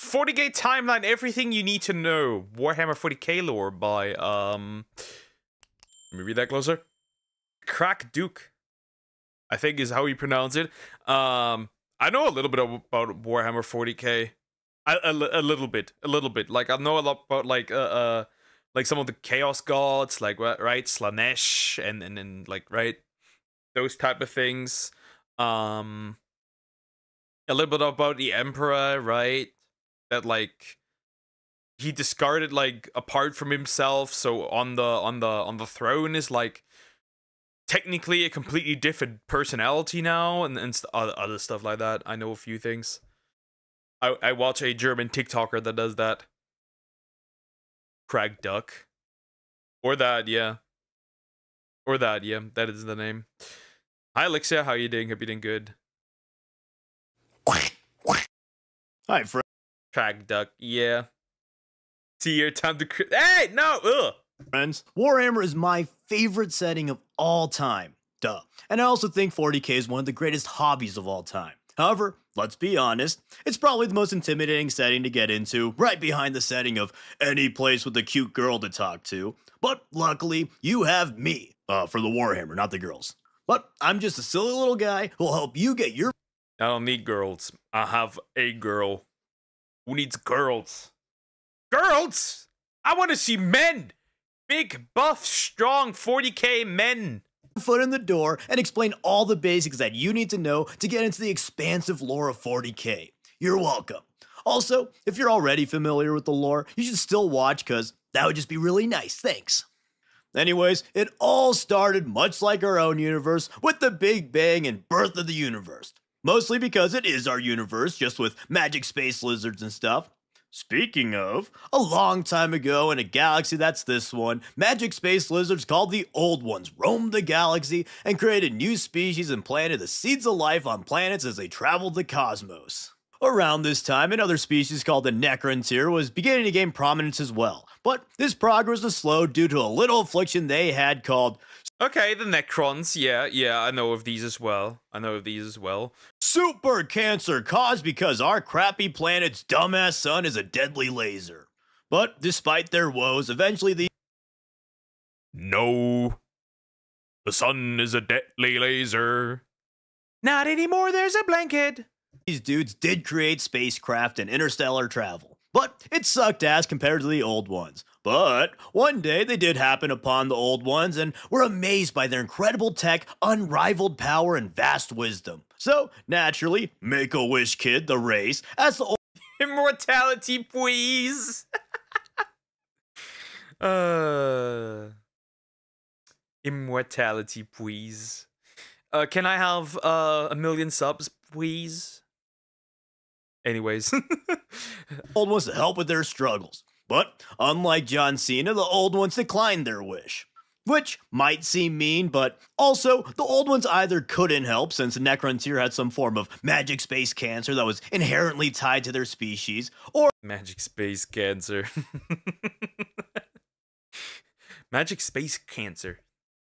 40k timeline, everything you need to know. Warhammer 40k lore by let me read that closer. KrakDuk, I think is how you pronounce it. I know a little bit about Warhammer 40k. A little bit. Like I know a lot about like some of the chaos gods, like right, Slanesh and like right, those type of things. A little bit about the Emperor, right? That like he discarded like apart from himself, so on the throne is like technically a completely different personality now, and other stuff like that. I know a few things. I watch a German TikToker that does that. KrakDuk. Or that, yeah. That is the name. Hi, Alexia. How you doing? Hope you're doing good. Hi, friend. KrakDuk, yeah. See your time to... Hey, no! Ugh! Friends, Warhammer is my favorite setting of all time. Duh. And I also think 40k is one of the greatest hobbies of all time. However, let's be honest, it's probably the most intimidating setting to get into, right behind the setting of any place with a cute girl to talk to. But luckily, you have me, for the Warhammer, not the girls. But I'm just a silly little guy who'll help you get your... I don't need girls. I have a girl. Who needs girls? Girls? I want to see men! Big, buff, strong, 40k men! foot in the door and explain all the basics that you need to know to get into the expansive lore of 40k. You're welcome. Also, if you're already familiar with the lore, you should still watch because that would just be really nice, thanks. Anyways, it all started much like our own universe with the Big Bang and birth of the universe. Mostly because it is our universe, just with magic space lizards and stuff. Speaking of, a long time ago in a galaxy that's this one, magic space lizards called the Old Ones roamed the galaxy and created new species and planted the seeds of life on planets as they traveled the cosmos. Around this time, another species called the Necrontyr was beginning to gain prominence as well, but this progress was slowed due to a little affliction they had called... Okay, the Necrons, yeah, I know of these as well. Super cancer caused because our crappy planet's dumbass sun is a deadly laser. But despite their woes, eventually the... No. The sun is a deadly laser. Not anymore, there's a blanket. These dudes did create spacecraft and interstellar travel. But it sucked ass compared to the old ones. But one day they did happen upon the old ones and were amazed by their incredible tech, unrivaled power, and vast wisdom. So, naturally, Make-A-Wish Kid, the race, as the old... Immortality, please! Immortality, please. Can I have 1 million subs, please? Anyways. old ones to help with their struggles. But, unlike John Cena, the old ones declined their wish. Which might seem mean, but also, the old ones either couldn't help since the Necrontyr had some form of magic space cancer that was inherently tied to their species, or... Magic space cancer. Magic space cancer.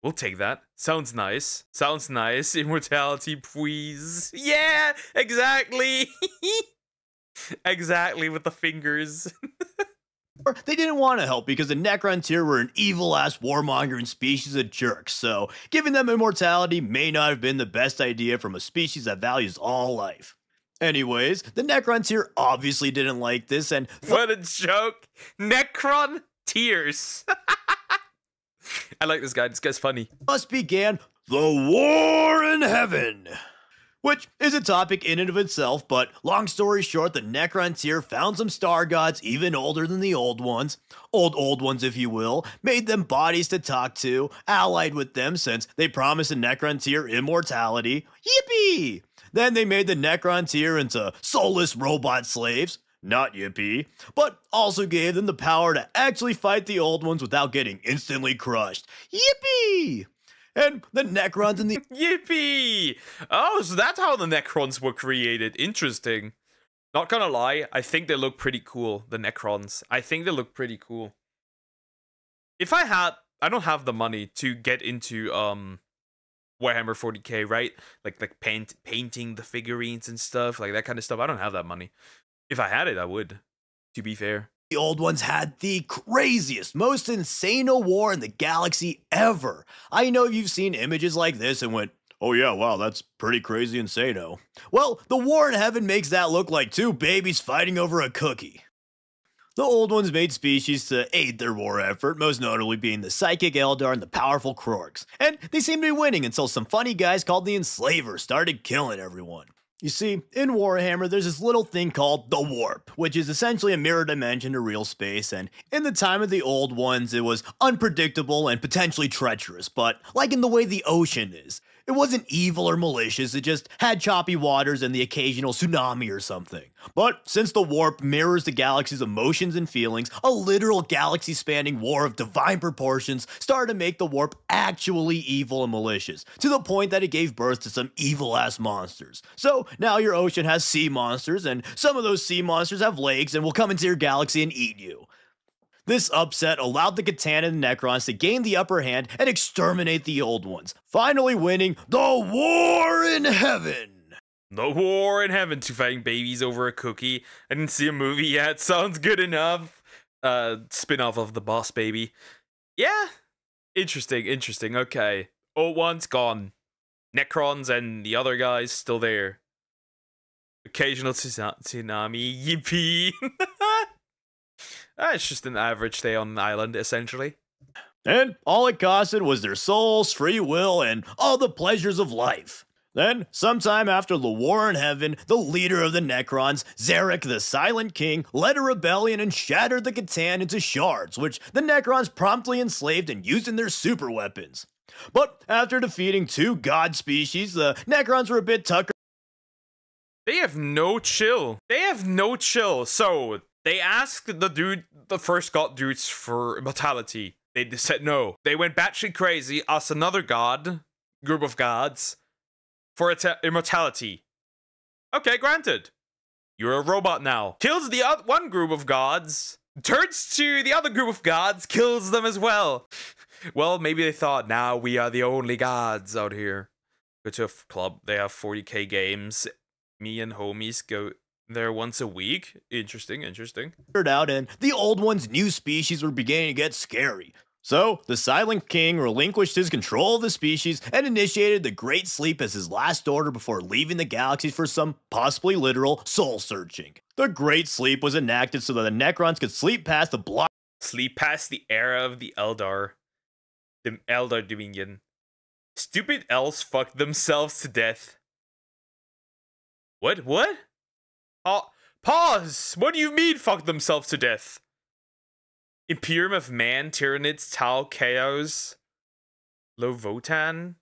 We'll take that. Sounds nice. Immortality, please. Yeah, exactly. Exactly, with the fingers. They didn't want to help because the Necrontyr were an evil-ass warmongering species of jerks, so giving them immortality may not have been the best idea from a species that values all life. Anyways, the Necrontyr obviously didn't like this and... What a joke! Necron tears. I like this guy. This guy's funny. Thus began the War in Heaven. Which is a topic in and of itself, but long story short, the Necrontyr found some star gods even older than the old ones, old ones if you will, made them bodies to talk to, allied with them since they promised the Necrontyr immortality. Yippee! Then they made the Necrontyr into soulless robot slaves. Not yippee, but also gave them the power to actually fight the old ones without getting instantly crushed. Yippee! And the Necrons and the... Yippee! Oh, so that's how the Necrons were created. Interesting. Not gonna lie, I think they look pretty cool, the Necrons. I think they look pretty cool. If I don't have the money to get into, Warhammer 40k, right? Like painting the figurines and stuff, like that kind of stuff. I don't have that money. If I had it, I would. to be fair. The old ones had the craziest, most insane war in the galaxy ever. I know you've seen images like this and went, oh yeah, wow, that's pretty crazy insano. Well, the war in heaven makes that look like two babies fighting over a cookie. The old ones made species to aid their war effort, most notably being the psychic Eldar and the powerful Krorks. And they seemed to be winning until some funny guys called the Enslavers started killing everyone. You see, in Warhammer, there's this little thing called the Warp, which is essentially a mirror dimension to real space, and in the time of the old ones, it was unpredictable and potentially treacherous, but like in the way the ocean is. It wasn't evil or malicious, it just had choppy waters and the occasional tsunami or something. But since the Warp mirrors the galaxy's emotions and feelings, a literal galaxy-spanning war of divine proportions started to make the Warp actually evil and malicious, to the point that it gave birth to some evil-ass monsters. So now your ocean has sea monsters, and some of those sea monsters have legs and will come into your galaxy and eat you. This upset allowed the Catan and the Necrons to gain the upper hand and exterminate the old ones, finally winning the War in Heaven! The War in Heaven, to fighting babies over a cookie. I didn't see a movie yet, sounds good enough. Spin-off of The Boss Baby. Yeah, interesting, okay. Old one's gone. Necrons and the other guys still there. Occasional tsunami, yippee! It's just an average day on an island, essentially. And all it costed was their souls, free will, and all the pleasures of life. Then, sometime after the War in Heaven, the leader of the Necrons, Zarek the Silent King, led a rebellion and shattered the Catan into shards, which the Necrons promptly enslaved and used in their super weapons. But after defeating two god species, the Necrons were a bit tuckered. They have no chill. So, they asked the first god dudes for immortality. They said no. They went batshit crazy, asked another group of gods, for immortality. Okay, granted. You're a robot now. Kills the one group of gods, turns to the other group of gods, kills them as well. Well, maybe they thought, now we are the only gods out here. Go to a club, they have 40k games. Me and homies go there once a week. Interesting. Out, and the old one's new species were beginning to get scary. So, the Silent King relinquished his control of the species and initiated the Great Sleep as his last order before leaving the galaxy for some possibly literal soul-searching. The Great Sleep was enacted so that the Necrons could sleep past the era of the Eldar. The Eldar Dominion. Stupid elves fucked themselves to death. What? Pause! What do you mean fuck themselves to death? Imperium of Man, Tyranids, Tau, Chaos, Lovotan,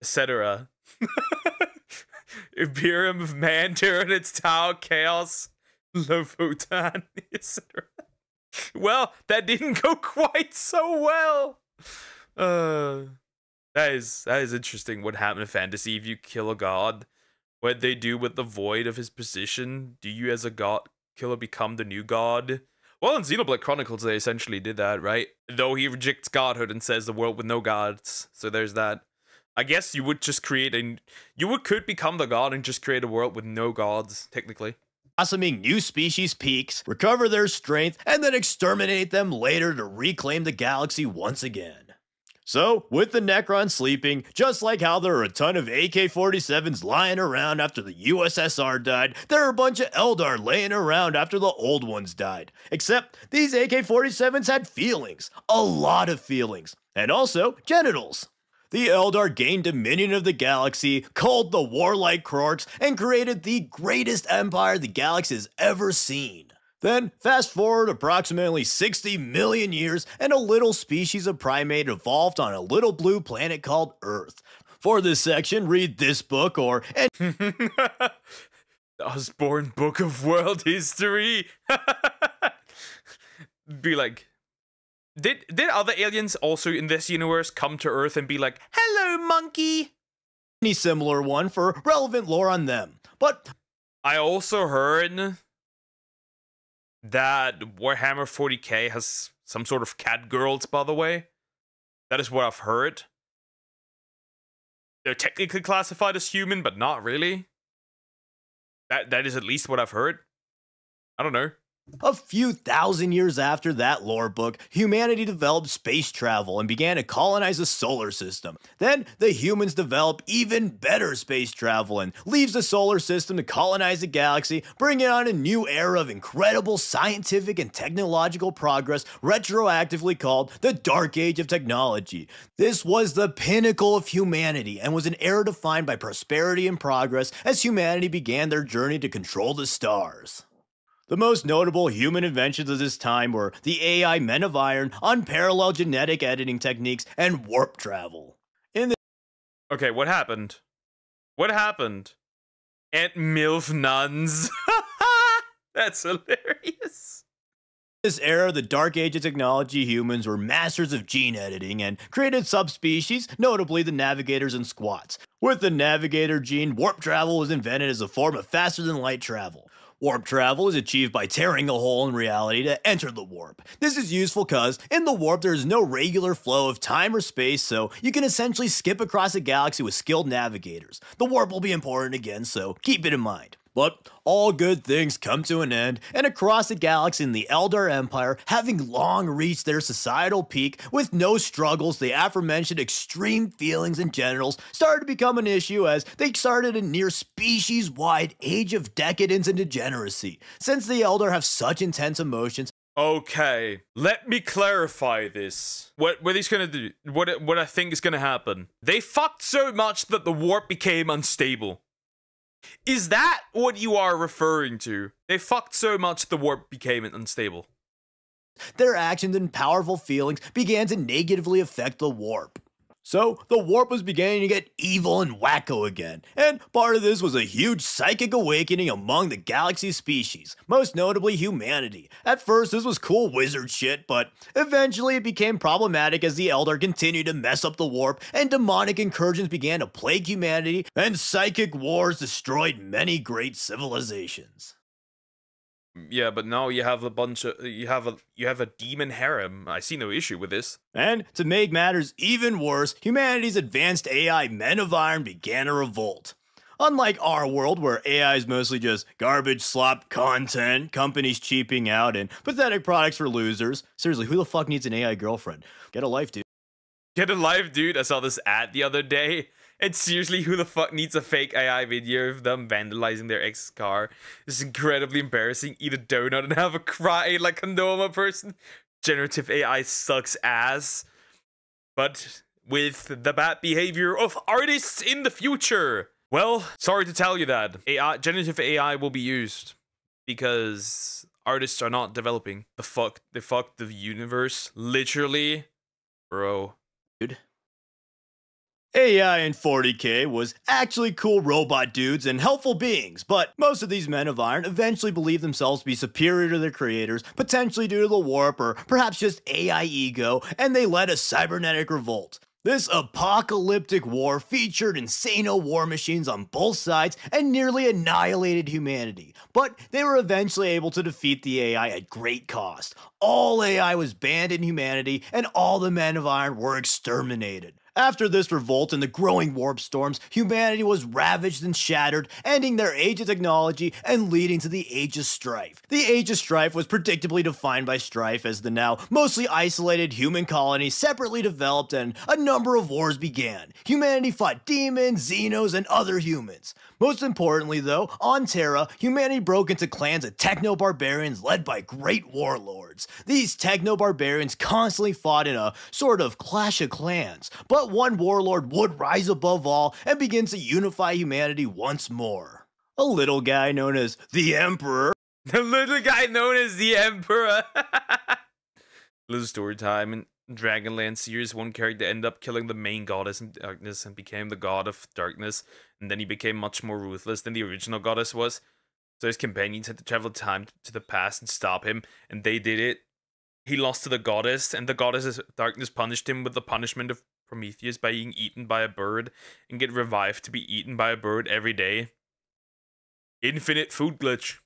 etc. Imperium of Man, Tyranids, Tau, Chaos, Lovotan, etc. Well, that didn't go quite so well. That is interesting. What happened in fantasy if you kill a god? What they do with the void of his position? Do you, as a god killer, become the new god? Well, in Xenoblade Chronicles, they essentially did that, right? Though he rejects godhood and says the world with no gods. So there's that. I guess you would just create could become the god and just create a world with no gods, technically. Blossoming new species peaks, recover their strength, and then exterminate them later to reclaim the galaxy once again. So, with the Necrons sleeping, just like how there are a ton of AK-47s lying around after the USSR died, there are a bunch of Eldar laying around after the old ones died. Except, these AK-47s had feelings. A lot of feelings. And also, genitals. The Eldar gained dominion of the galaxy, culled the warlike Krorks, and created the greatest empire the galaxy has ever seen. Then, fast forward approximately 60 million years, and a little species of primate evolved on a little blue planet called Earth. For this section, read this book or The Osborne Book of World History. Be like, did other aliens also in this universe come to Earth and be like, hello, monkey? Any similar one for relevant lore on them. But I also heard that Warhammer 40k has some sort of cat girls, by the way. That is what I've heard. They're technically classified as human, but not really. That is at least what I've heard. I don't know. A few thousand years after that lore book, humanity developed space travel and began to colonize the solar system. Then, the humans develop even better space travel and leaves the solar system to colonize the galaxy, bringing on a new era of incredible scientific and technological progress retroactively called the Dark Age of Technology. This was the pinnacle of humanity and was an era defined by prosperity and progress as humanity began their journey to control the stars. The most notable human inventions of this time were the AI Men of Iron, unparalleled genetic editing techniques, and warp travel. Okay, what happened? What happened? Aunt MILF nuns. That's hilarious. In this era, the Dark Age of Technology humans were masters of gene editing and created subspecies, notably the navigators and squats. With the navigator gene, warp travel was invented as a form of faster-than-light travel. Warp travel is achieved by tearing a hole in reality to enter the warp. This is useful because, in the warp, there is no regular flow of time or space, so you can essentially skip across a galaxy with skilled navigators. The warp will be important again, so keep it in mind. But all good things come to an end, and across the galaxy in the Eldar Empire, having long reached their societal peak with no struggles, the aforementioned extreme feelings and genitals started to become an issue as they started a near species-wide age of decadence and degeneracy. Since the Eldar have such intense emotions, okay, let me clarify this. What he's gonna do, what I think is gonna happen. They fucked so much that the warp became unstable. Is that what you are referring to? They fucked so much the warp became unstable. Their actions and powerful feelings began to negatively affect the warp. So, the warp was beginning to get evil and wacko again, and part of this was a huge psychic awakening among the galaxy species, most notably humanity. At first, this was cool wizard shit, but eventually it became problematic as the Eldar continued to mess up the warp, and demonic incursions began to plague humanity, and psychic wars destroyed many great civilizations. Yeah, but now you have a bunch of you have a demon harem. I see no issue with this. And to make matters even worse, humanity's advanced AI Men of Iron began a revolt. Unlike our world, where AI is mostly just garbage slop content, companies cheaping out, and pathetic products for losers. Seriously, who the fuck needs an AI girlfriend? Get a life, dude. Get a life, dude. I saw this ad the other day. And seriously, who the fuck needs a fake AI video of them vandalizing their ex's car? It's incredibly embarrassing. Eat a donut and have a cry like a normal person. Generative AI sucks ass. But with the bad behavior of artists in the future. Well, sorry to tell you that. Generative AI will be used. Because artists are not developing. They fucked the universe. Literally. Bro. Dude. AI in 40K was actually cool robot dudes and helpful beings, but most of these Men of Iron eventually believed themselves to be superior to their creators, potentially due to the warp or perhaps just AI ego, and they led a cybernetic revolt. This apocalyptic war featured insano war machines on both sides and nearly annihilated humanity, but they were eventually able to defeat the AI at great cost. All AI was banned in humanity, and all the Men of Iron were exterminated. After this revolt and the growing warp storms, humanity was ravaged and shattered, ending their age of technology and leading to the Age of Strife. The Age of Strife was predictably defined by strife as the now mostly isolated human colonies separately developed and a number of wars began. Humanity fought demons, xenos, and other humans. Most importantly though, on Terra, humanity broke into clans of techno-barbarians led by great warlords. These techno-barbarians constantly fought in a sort of clash of clans, but one warlord would rise above all and begin to unify humanity once more. A little guy known as the Emperor. The little guy known as the Emperor. Little story time. In Dragonlance series, one character ended up killing the main goddess in darkness and became the god of darkness, and then he became much more ruthless than the original goddess was. So his companions had to travel time to the past and stop him, and they did it. He lost to the goddess, and the goddess of darkness punished him with the punishment of Prometheus by being eaten by a bird and get revived to be eaten by a bird every day. Infinite food glitch.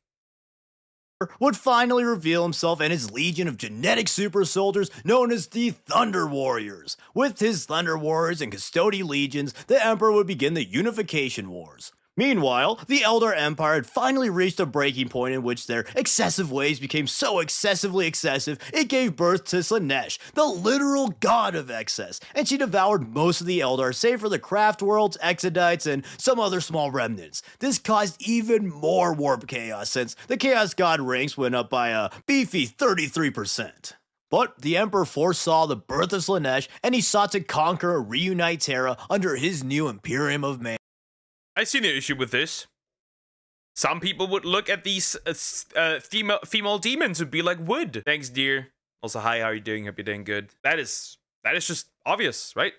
Would finally reveal himself and his legion of genetic super soldiers known as the Thunder Warriors. With his Thunder Warriors and Custody legions, the Emperor would begin the Unification Wars. Meanwhile, the Elder Empire had finally reached a breaking point in which their excessive ways became so excessively excessive it gave birth to Slanesh, the literal god of excess, and she devoured most of the Eldar save for the Craft Worlds, Exodites, and some other small remnants. This caused even more warp chaos since the Chaos God ranks went up by a beefy 33%. But the Emperor foresaw the birth of Slanesh and he sought to conquer and reunite Terra under his new Imperium of Man. I see no issue with this. Some people would look at these female demons and be like, wood. Thanks, dear. Also, hi, how are you doing? Hope you're doing good. That is just obvious, right?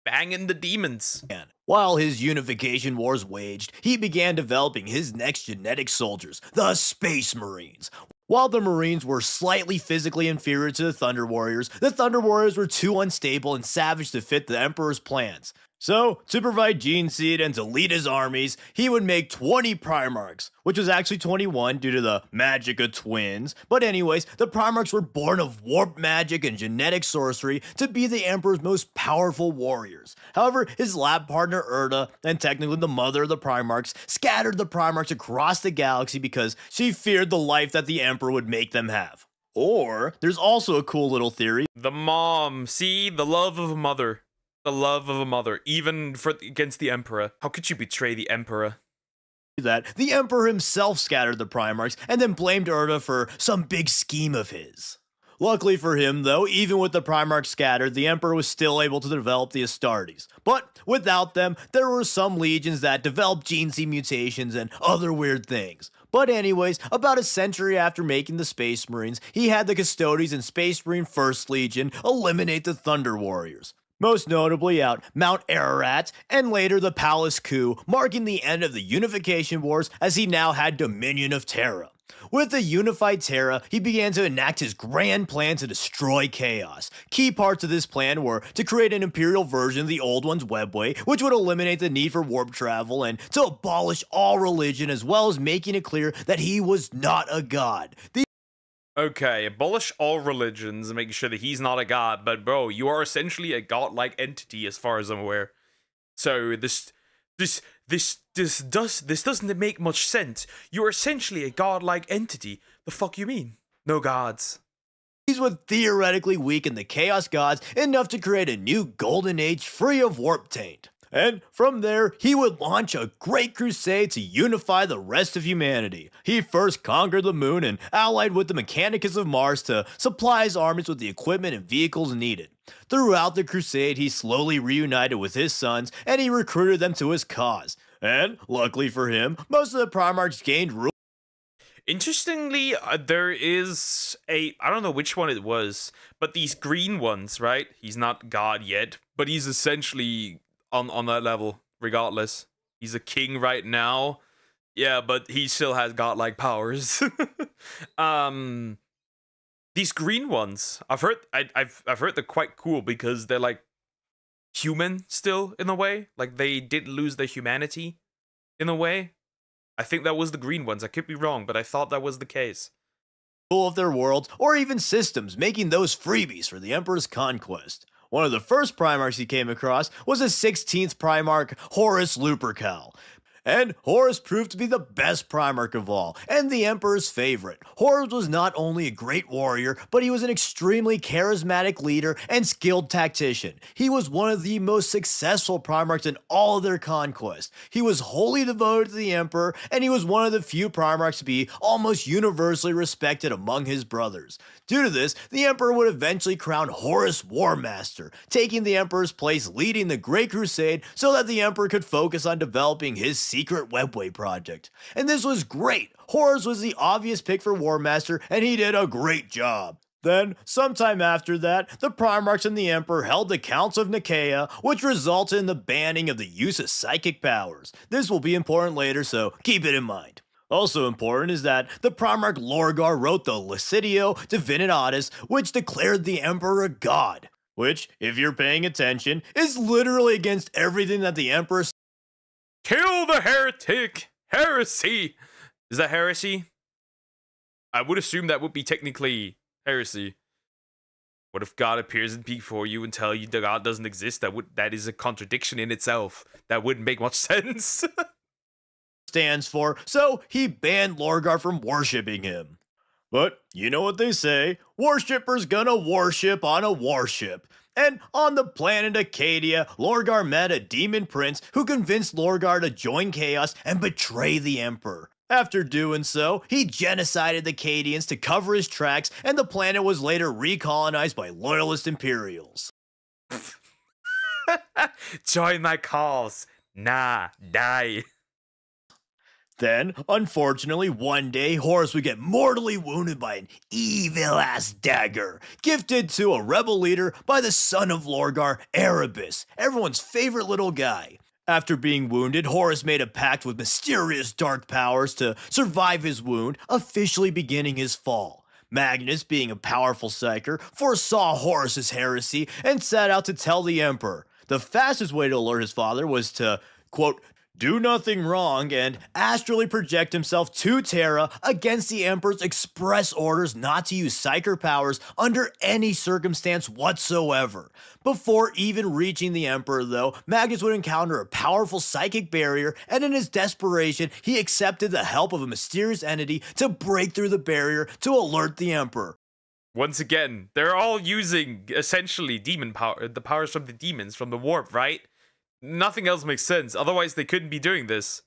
Banging the demons. While his unification wars waged, he began developing his next genetic soldiers, the Space Marines. While the Marines were slightly physically inferior to the Thunder Warriors were too unstable and savage to fit the Emperor's plans. So, to provide gene seed and to lead his armies, he would make 20 Primarchs, which was actually 21 due to the magic of twins. But anyways, the Primarchs were born of warp magic and genetic sorcery to be the Emperor's most powerful warriors. However, his lab partner Erda, and technically the mother of the Primarchs, scattered the Primarchs across the galaxy because she feared the life that the Emperor would make them have. Or, there's also a cool little theory. The mom, see? The love of a mother. The love of a mother, even against the Emperor. How could you betray the Emperor? That the Emperor himself scattered the Primarchs and then blamed Erda for some big scheme of his. Luckily for him, though, even with the Primarchs scattered, the Emperor was still able to develop the Astartes. But without them, there were some legions that developed gene seed mutations and other weird things. But anyways, about a century after making the Space Marines, he had the Custodes and Space Marine 1st Legion eliminate the Thunder Warriors. Most notably out Mount Ararat, and later the Palace Coup, marking the end of the Unification Wars as he now had dominion of Terra. With the unified Terra, he began to enact his grand plan to destroy chaos. Key parts of this plan were to create an imperial version of the old one's webway, which would eliminate the need for warp travel, and to abolish all religion as well as making it clear that he was not a god. Okay, abolish all religions and making sure that he's not a god, but bro, you are essentially a godlike entity as far as I'm aware. So this doesn't make much sense. You're essentially a godlike entity. The fuck you mean? No gods. These would theoretically weaken the Chaos Gods enough to create a new golden age free of warp taint. And from there, he would launch a great crusade to unify the rest of humanity. He first conquered the moon and allied with the Mechanicus of Mars to supply his armies with the equipment and vehicles needed. Throughout the crusade, he slowly reunited with his sons and he recruited them to his cause. And, luckily for him, most of the Primarchs gained rule. Interestingly, there is I don't know which one it was, but these green ones, right? He's not God yet, but he's essentially on that level, regardless. He's a king right now. Yeah, but he still has godlike powers. These green ones, I've heard they're quite cool because they're like human still in a way. Like they did lose their humanity in a way. I think that was the green ones. I could be wrong, but I thought that was the case. Of their worlds or even systems, making those freebies for the Emperor's conquest. One of the first Primarchs he came across was the 16th Primarch, Horus Lupercal. And Horus proved to be the best Primarch of all, and the Emperor's favorite. Horus was not only a great warrior, but he was an extremely charismatic leader and skilled tactician. He was one of the most successful Primarchs in all of their conquest. He was wholly devoted to the Emperor, and he was one of the few Primarchs to be almost universally respected among his brothers. Due to this, the Emperor would eventually crown Horus War Master, taking the Emperor's place leading the Great Crusade so that the Emperor could focus on developing his secret webway project. And this was great. Horus was the obvious pick for War Master, and he did a great job. Then, sometime after that, the Primarchs and the Emperor held the Council of Nicaea, which resulted in the banning of the use of psychic powers. This will be important later, so keep it in mind. Also important is that the Primarch Lorgar wrote the Lucidio Divinitatis, which declared the Emperor a god. Which, if you're paying attention, is literally against everything that the Emperor. Kill the heretic! Heresy! Is that heresy? I would assume that would be technically heresy. What if God appears before you and tell you that God doesn't exist? That is a contradiction in itself. That wouldn't make much sense. stands for, so he banned Lorgar from worshipping him. But you know what they say, worshippers gonna worship on a warship. And on the planet Acadia, Lorgar met a demon prince who convinced Lorgar to join Chaos and betray the Emperor. After doing so, he genocided the Acadians to cover his tracks, and the planet was later recolonized by loyalist Imperials. Join my cause. Nah, die. Then, unfortunately, one day, Horus would get mortally wounded by an evil-ass dagger, gifted to a rebel leader by the son of Lorgar, Erebus, everyone's favorite little guy. After being wounded, Horus made a pact with mysterious dark powers to survive his wound, officially beginning his fall. Magnus, being a powerful psyker, foresaw Horus's heresy and set out to tell the Emperor. The fastest way to alert his father was to, quote, do nothing wrong and astrally project himself to Terra against the Emperor's express orders not to use psyker powers under any circumstance whatsoever. Before even reaching the Emperor, though, Magnus would encounter a powerful psychic barrier, and in his desperation, he accepted the help of a mysterious entity to break through the barrier to alert the Emperor. Once again, they're all using, essentially, demon power, the powers from the demons, from the warp, right? Nothing else makes sense, otherwise they couldn't be doing this.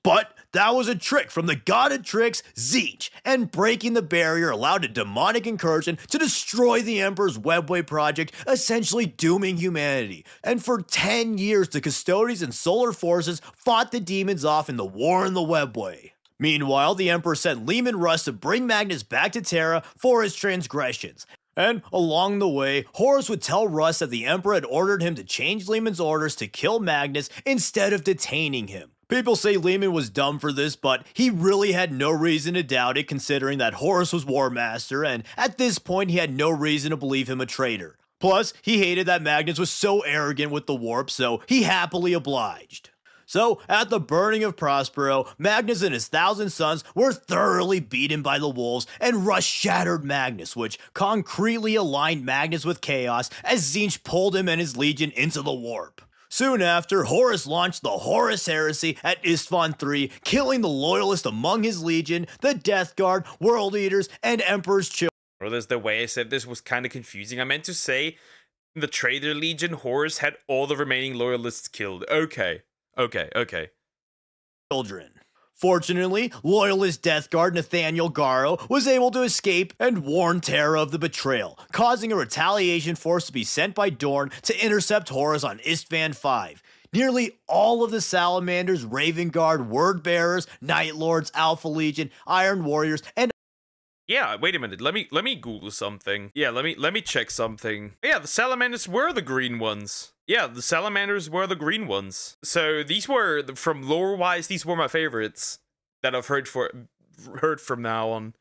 But that was a trick from the god of tricks, Tzeentch, and breaking the barrier allowed a demonic incursion to destroy the Emperor's Webway project, essentially dooming humanity. And for 10 years, the Custodians and Solar Forces fought the demons off in the War in the Webway. Meanwhile, the Emperor sent Leman Russ to bring Magnus back to Terra for his transgressions. And along the way, Horus would tell Russ that the Emperor had ordered him to change Leman's orders to kill Magnus instead of detaining him. People say Leman was dumb for this, but he really had no reason to doubt it considering that Horus was War Master, and at this point he had no reason to believe him a traitor. Plus, he hated that Magnus was so arrogant with the warp, so he happily obliged. So, at the burning of Prospero, Magnus and his 1,000 sons were thoroughly beaten by the wolves, and Russ shattered Magnus, which concretely aligned Magnus with Chaos as Tzeentch pulled him and his legion into the warp. Soon after, Horus launched the Horus Heresy at Istvan III, killing the loyalists among his legion, the Death Guard, World Eaters, and Emperor's children. Or there's the way I said this was kind of confusing. I meant to say, in the Traitor Legion, Horus had all the remaining loyalists killed. Okay. Fortunately, loyalist Death Guard Nathaniel Garo was able to escape and warn Terra of the betrayal, causing a retaliation force to be sent by Dorn to intercept Horus on Istvan V. Nearly all of the Salamanders, Raven Guard, Word Bearers, Night Lords, Alpha Legion, Iron Warriors, and yeah, wait a minute. Let me Google something. Yeah, let me check something. Yeah, the salamanders were the green ones. Yeah, the salamanders were the green ones. So these were, from lore-wise, these were my favorites that I've heard from now on.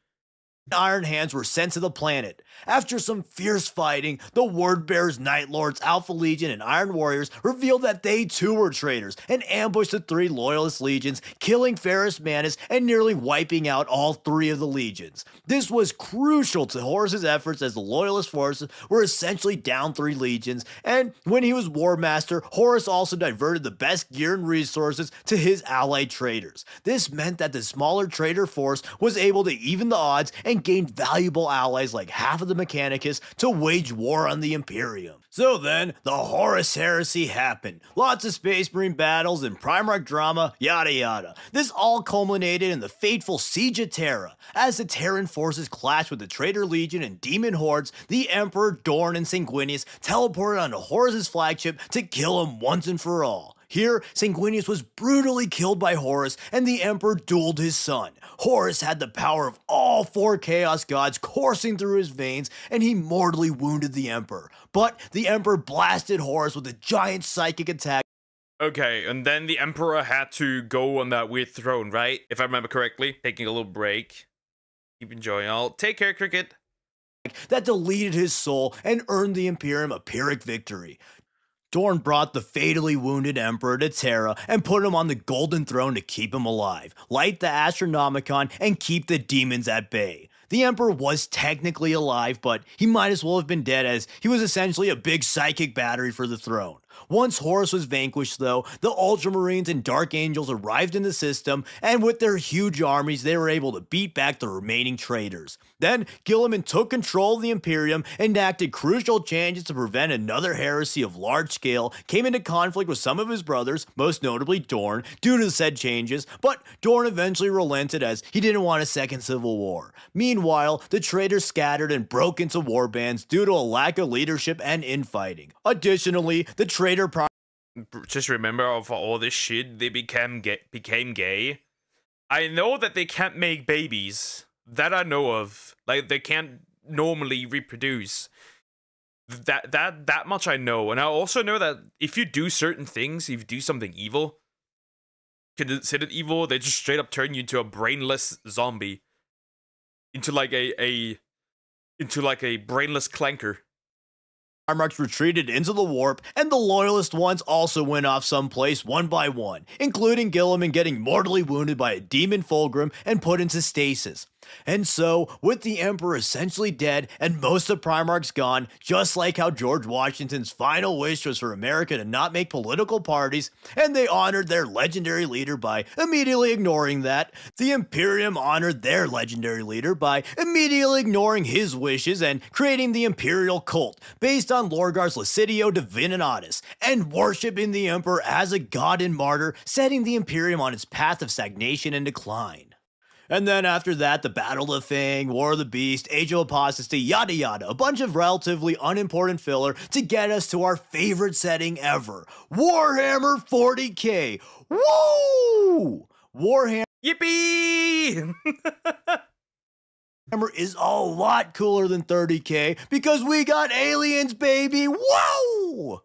Iron Hands were sent to the planet. After some fierce fighting, the Word Bearers, Night Lords, Alpha Legion, and Iron Warriors revealed that they too were traitors and ambushed the 3 loyalist legions, killing Ferrus Manus and nearly wiping out all 3 of the legions. This was crucial to Horus's efforts as the loyalist forces were essentially down 3 legions, and when he was War Master, Horus also diverted the best gear and resources to his allied traitors. This meant that the smaller traitor force was able to even the odds and gained valuable allies like half of the Mechanicus to wage war on the Imperium. So then, the Horus Heresy happened. Lots of Space Marine battles and Primarch drama, yada yada. This all culminated in the fateful Siege of Terra. As the Terran forces clashed with the Traitor Legion and Demon Hordes, the Emperor, Dorn, and Sanguinius teleported onto Horus's flagship to kill him once and for all. Here, Sanguinius was brutally killed by Horus, and the Emperor dueled his son. Horus had the power of all 4 Chaos Gods coursing through his veins, and he mortally wounded the Emperor. But the Emperor blasted Horus with a giant psychic attack. Okay, and then the Emperor had to go on that weird throne, right? If I remember correctly. Taking a little break. Keep enjoying. I'll take care, Cricket. That deleted his soul and earned the Imperium a Pyrrhic victory. Dorn brought the fatally wounded Emperor to Terra and put him on the Golden Throne to keep him alive, light the Astronomicon, and keep the demons at bay. The Emperor was technically alive, but he might as well have been dead as he was essentially a big psychic battery for the throne. Once Horus was vanquished, though, the Ultramarines and Dark Angels arrived in the system, and with their huge armies, they were able to beat back the remaining traitors. Then, Guilliman took control of the Imperium, enacted crucial changes to prevent another heresy of large scale, came into conflict with some of his brothers, most notably Dorn, due to said changes, but Dorn eventually relented as he didn't want a second civil war. Meanwhile, the traitors scattered and broke into warbands due to a lack of leadership and infighting. Additionally, the traitor just remember, of all this shit, they became gay. I know that they can't make babies. That I know of. Like, they can't normally reproduce. That much I know. And I also know that if you do certain things, if you do something evil, considered evil, they just straight up turn you into a brainless zombie. Into like a brainless clanker. Primarchs retreated into the warp, and the loyalist ones also went off someplace one by one, including Guilliman getting mortally wounded by a demon Fulgrim and put into stasis. And so, with the Emperor essentially dead and most of Primarchs gone, just like how George Washington's final wish was for America to not make political parties, and they honored their legendary leader by immediately ignoring that, the Imperium honored their legendary leader by immediately ignoring his wishes and creating the Imperial cult, based on Lorgar's Licidio Divinitatis, and worshiping the Emperor as a god and martyr, setting the Imperium on its path of stagnation and decline. And then after that, the Battle of the Fang, War of the Beast, Age of Apostasy, yada yada, a bunch of relatively unimportant filler to get us to our favorite setting ever, Warhammer 40k. Woo! Warhammer Yippee! is a lot cooler than 30k because we got aliens, baby. Whoa!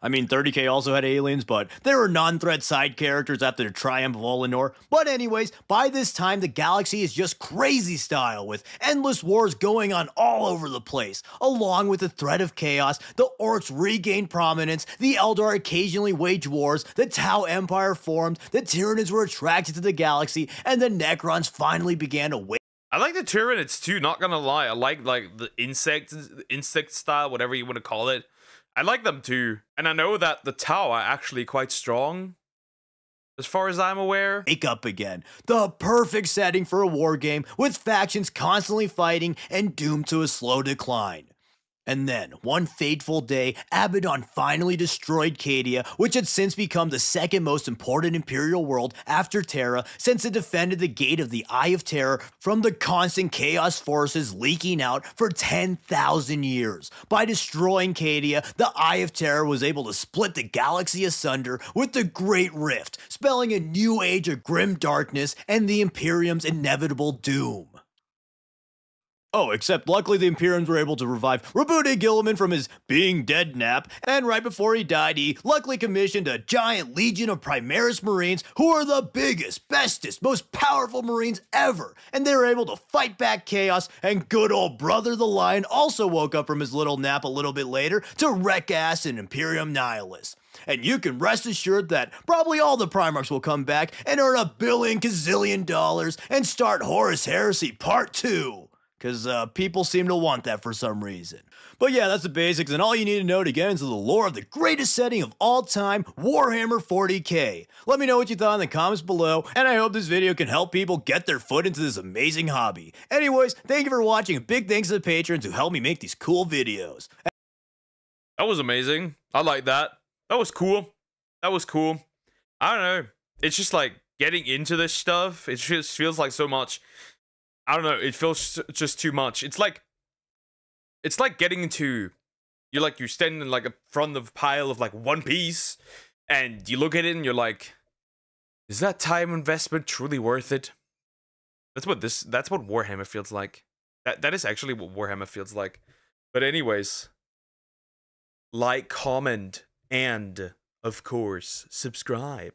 I mean, 30k also had aliens, but there were non-threat side characters after the triumph of Olinor. But anyways, by this time, the galaxy is just crazy style, with endless wars going on all over the place. Along with the threat of chaos, the Orcs regained prominence, the Eldar occasionally waged wars, the Tau Empire formed, the Tyranids were attracted to the galaxy, and the Necrons finally began to wake. I like the Tyranids too, not gonna lie. I like the insect style, whatever you want to call it. I like them too, and I know that the Tau are actually quite strong, as far as I'm aware. Wake up again. The perfect setting for a war game, with factions constantly fighting and doomed to a slow decline. And then, one fateful day, Abaddon finally destroyed Cadia, which had since become the second most important Imperial world after Terra, since it defended the gate of the Eye of Terror from the constant chaos forces leaking out for 10,000 years. By destroying Cadia, the Eye of Terror was able to split the galaxy asunder with the Great Rift, spelling a new age of grim darkness and the Imperium's inevitable doom. Oh, except luckily the Imperiums were able to revive Rabute Guilliman from his being dead nap, and right before he died, he luckily commissioned a giant legion of Primaris Marines who are the biggest, bestest, most powerful Marines ever, and they were able to fight back chaos, and good old Brother the Lion also woke up from his little nap a little bit later to wreck ass in Imperium Nihilus. And you can rest assured that probably all the Primarchs will come back and earn $1 billion and start Horus Heresy Part 2. Because people seem to want that for some reason. But yeah, that's the basics, and all you need to know to get into the lore of the greatest setting of all time, Warhammer 40k. Let me know what you thought in the comments below, and I hope this video can help people get their foot into this amazing hobby. Anyways, thank you for watching, and big thanks to the patrons who help me make these cool videos. That was amazing. I like that. That was cool. That was cool. I don't know. It's just like getting into this stuff. It just feels like so much. I don't know, it feels just too much. It's like getting into, you're standing in like a front of a pile of like One Piece, and you look at it and you're like, is that time investment truly worth it? That's what Warhammer feels like. That is actually what Warhammer feels like. But anyways, like, comment, and of course, subscribe.